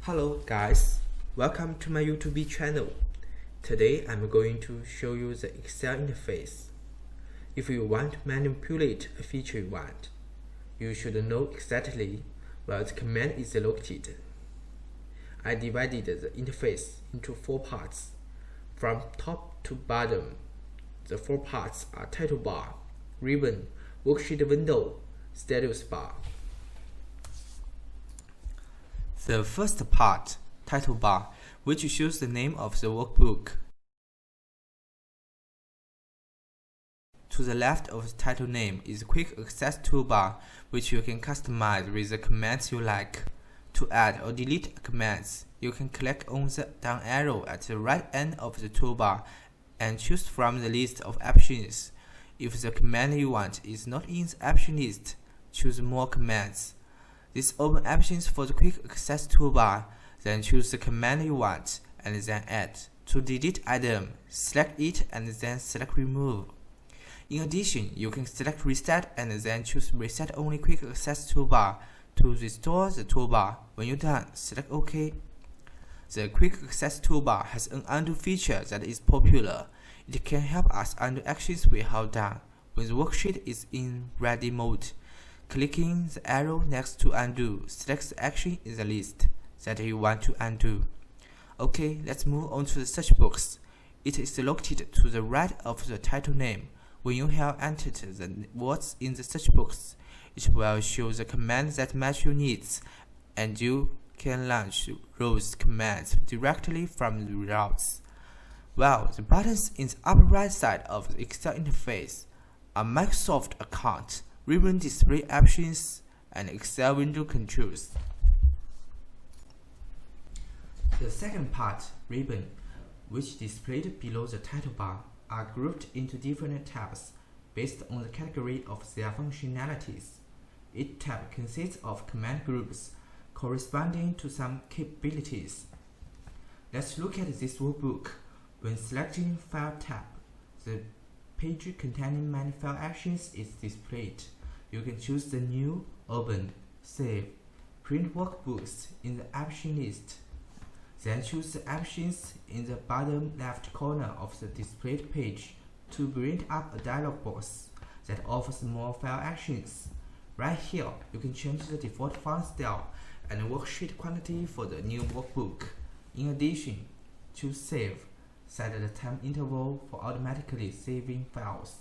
Hello guys, welcome to my YouTube channel. Today I'm going to show you the Excel interface. If you want to manipulate a feature you want, you should know exactly where the command is located. I divided the interface into 4 parts. From top to bottom, the 4 parts are title bar, ribbon, worksheet window, status bar. The first part, title bar, which shows the name of the workbook. To the left of the title name is Quick Access Toolbar, which you can customize with the commands you like. To add or delete commands, you can click on the down arrow at the right end of the toolbar and choose from the list of options. If the command you want is not in the option list, choose More Commands. This opens options for the Quick Access Toolbar. Then choose the command you want and then add. To delete item, select it and then select Remove. In addition, you can select Reset and then choose Reset Only Quick Access Toolbar. To restore the toolbar, when you're done, select OK. The Quick Access Toolbar has an undo feature that is popular. It can help us undo actions we have done when the worksheet is in ready mode. Clicking the arrow next to undo selects the action in the list that you want to undo. Okay, let's move on to the search box. It is located to the right of the title name. When you have entered the words in the search box, it will show the commands that match your needs, and you can launch those commands directly from the results. Well, the buttons in the upper right side of the Excel interface are Microsoft account, ribbon display options, and Excel window controls. The second part, ribbon, which displayed below the title bar, are grouped into different tabs based on the category of their functionalities. Each tab consists of command groups corresponding to some capabilities. Let's look at this workbook. When selecting File tab, the page containing many file actions is displayed. You can choose the New, Open, Save, Print Workbooks in the option list. Then choose the options in the bottom left corner of the displayed page to bring up a dialog box that offers more file actions. Right here, you can change the default font style and worksheet quantity for the new workbook. In addition, choose Save. Set the time interval for automatically saving files.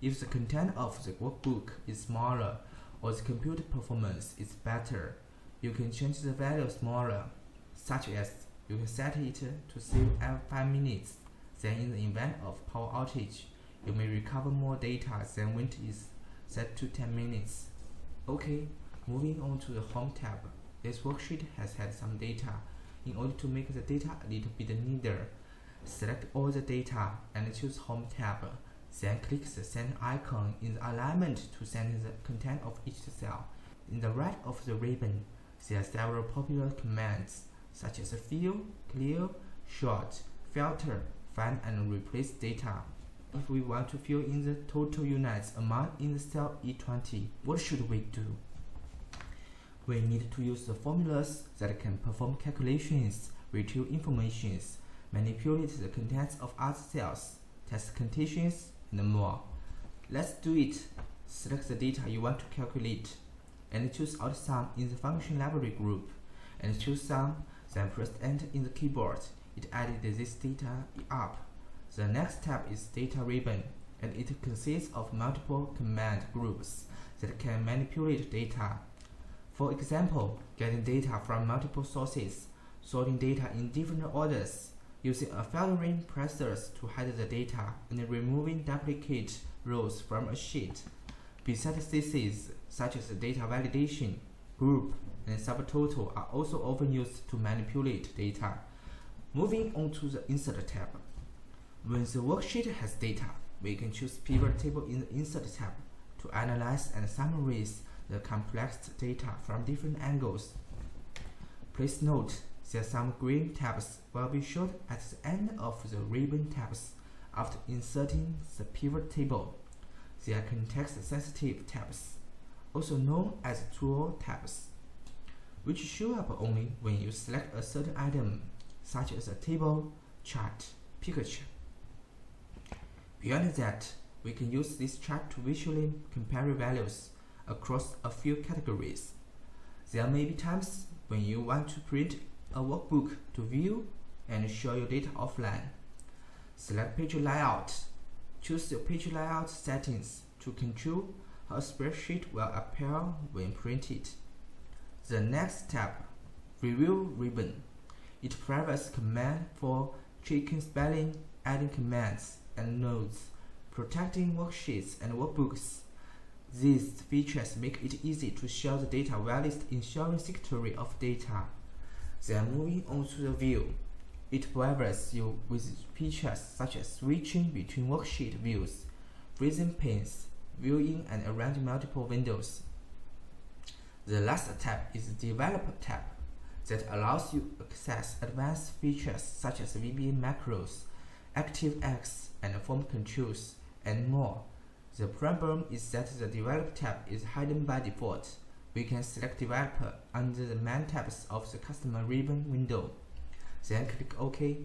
If the content of the workbook is smaller or the computer performance is better, you can change the value smaller, such as you can set it to save every 5 minutes. Then in the event of power outage, you may recover more data than when it is set to 10 minutes. Okay, moving on to the Home tab. This worksheet has had some data. In order to make the data a little bit neater, select all the data and choose Home tab. Then click the send icon in the alignment to send the content of each cell. In the right of the ribbon, there are several popular commands such as fill, clear, sort, filter, find and replace data. If we want to fill in the total units amount in the cell E20, what should we do? We need to use the formulas that can perform calculations, retrieve information, manipulate the contents of other cells, test conditions, and more. Let's do it. Select the data you want to calculate and choose OutSum in the function library group and choose Sum, then press Enter in the keyboard. It added this data up. The next tab is Data ribbon, and it consists of multiple command groups that can manipulate data. For example, getting data from multiple sources, sorting data in different orders, using a filtering process to hide the data, and removing duplicate rows from a sheet. Besides theses, such as data validation, group, and subtotal are also often used to manipulate data. Moving on to the Insert tab. When the worksheet has data, we can choose Pivot Table in the Insert tab to analyze and summarize the complex data from different angles. Please note that some green tabs will be shown at the end of the ribbon tabs after inserting the pivot table. They are context-sensitive tabs, also known as tool tabs. which show up only when you select a certain item, such as a table, chart, picture. Beyond that, we can use this chart to visually compare values across a few categories. There may be times when you want to print a workbook to view and show your data offline. Select Page Layout. Choose your page layout settings to control how a spreadsheet will appear when printed. The next tab, Review ribbon. It provides commands for checking spelling, adding commands and notes, protecting worksheets and workbooks. These features make it easy to show the data while ensuring security of data. Then moving on to the view. It provides you with features such as switching between worksheet views, freezing panes, viewing and arranging multiple windows. The last tab is the Developer tab that allows you to access advanced features such as VBA macros, ActiveX, and form controls, and more. The problem is that the Developer tab is hidden by default. We can select Developer under the main tabs of the Customer ribbon window. Then click OK,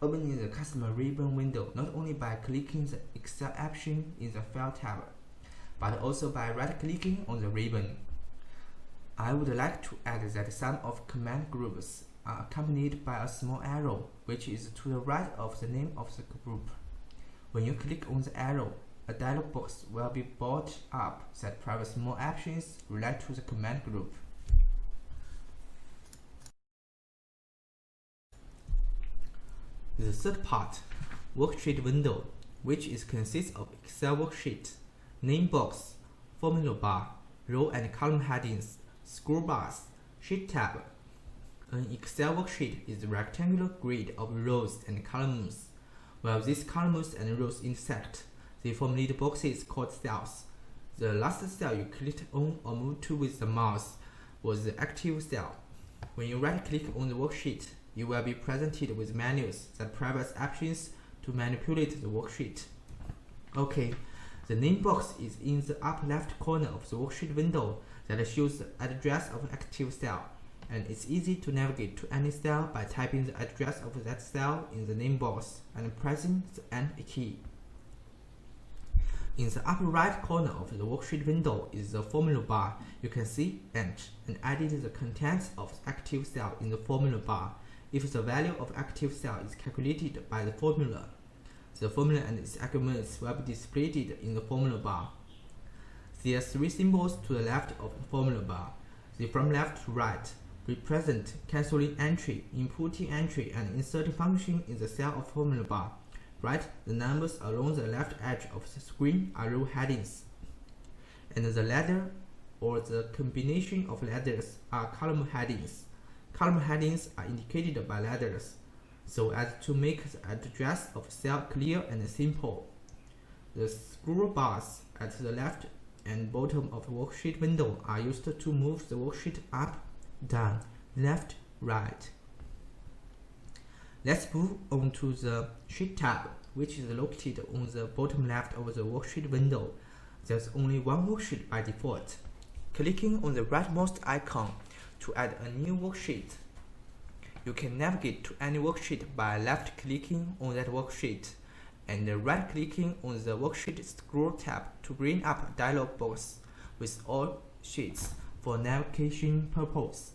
opening the Customer ribbon window not only by clicking the Excel option in the File tab, but also by right-clicking on the ribbon. I would like to add that some of command groups are accompanied by a small arrow, which is to the right of the name of the group. When you click on the arrow, a dialog box will be brought up that provides more options related to the command group. The third part, Worksheet window, which consists of Excel worksheet, name box, formula bar, row and column headings, scroll bars, sheet tab. An Excel worksheet is a rectangular grid of rows and columns. While these columns and rows intersect, they form little boxes called cells. The last cell you clicked on or moved to with the mouse was the active cell. When you right-click on the worksheet, you will be presented with menus that provide options to manipulate the worksheet. Okay, the name box is in the upper left corner of the worksheet window that shows the address of an active cell, and it's easy to navigate to any cell by typing the address of that cell in the name box and pressing the Enter key. In the upper right corner of the worksheet window is the formula bar. You can see Enter and edit the contents of the active cell in the formula bar if the value of active cell is calculated by the formula. The formula and its arguments will be displayed in the formula bar. There are three symbols to the left of the formula bar. They from left to right represent cancelling entry, inputting entry, and inserting function in the cell of formula bar. Right, the numbers along the left edge of the screen are row headings, and the ladder or the combination of ladders are column headings. Column headings are indicated by ladders, so as to make the address of cell clear and simple. The scroll bars at the left and bottom of the worksheet window are used to move the worksheet up, down, left, right. Let's move on to the Sheet tab, which is located on the bottom left of the worksheet window. There's only one worksheet by default. Clicking on the rightmost icon to add a new worksheet. You can navigate to any worksheet by left-clicking on that worksheet and right-clicking on the Worksheet Scroll tab to bring up a dialog box with all sheets for navigation purpose.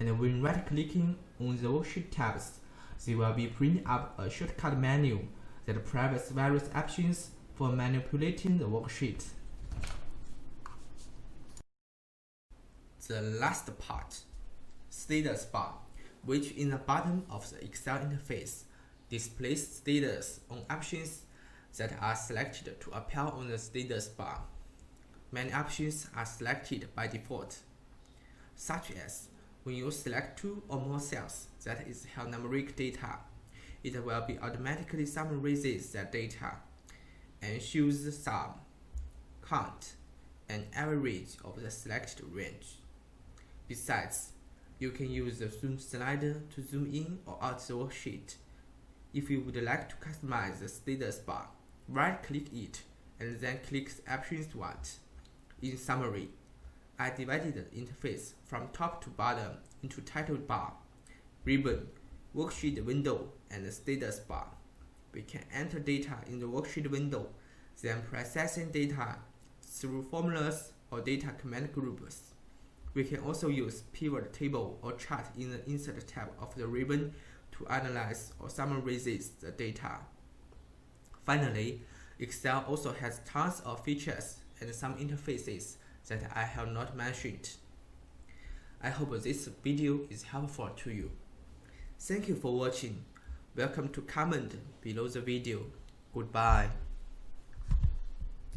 And when right-clicking on the worksheet tabs, they will be bring up a shortcut menu that provides various options for manipulating the worksheet. The last part, status bar, which in the bottom of the Excel interface displays status on options that are selected to appear on the status bar. Many options are selected by default, such as when you select two or more cells that is held numeric data, it will be automatically summarizes that data and shows the sum, count, and average of the selected range. Besides, you can use the zoom slider to zoom in or out the worksheet. If you would like to customize the status bar, right-click it and then click the options you want. In summary, I divided the interface from top to bottom into title bar, ribbon, worksheet window, and status bar. We can enter data in the worksheet window, then processing data through formulas or data command groups. We can also use pivot table or chart in the Insert tab of the ribbon to analyze or summarize the data. Finally, Excel also has tons of features and some interfaces that I have not mentioned. I hope this video is helpful to you. Thank you for watching. Welcome to comment below the video. Goodbye.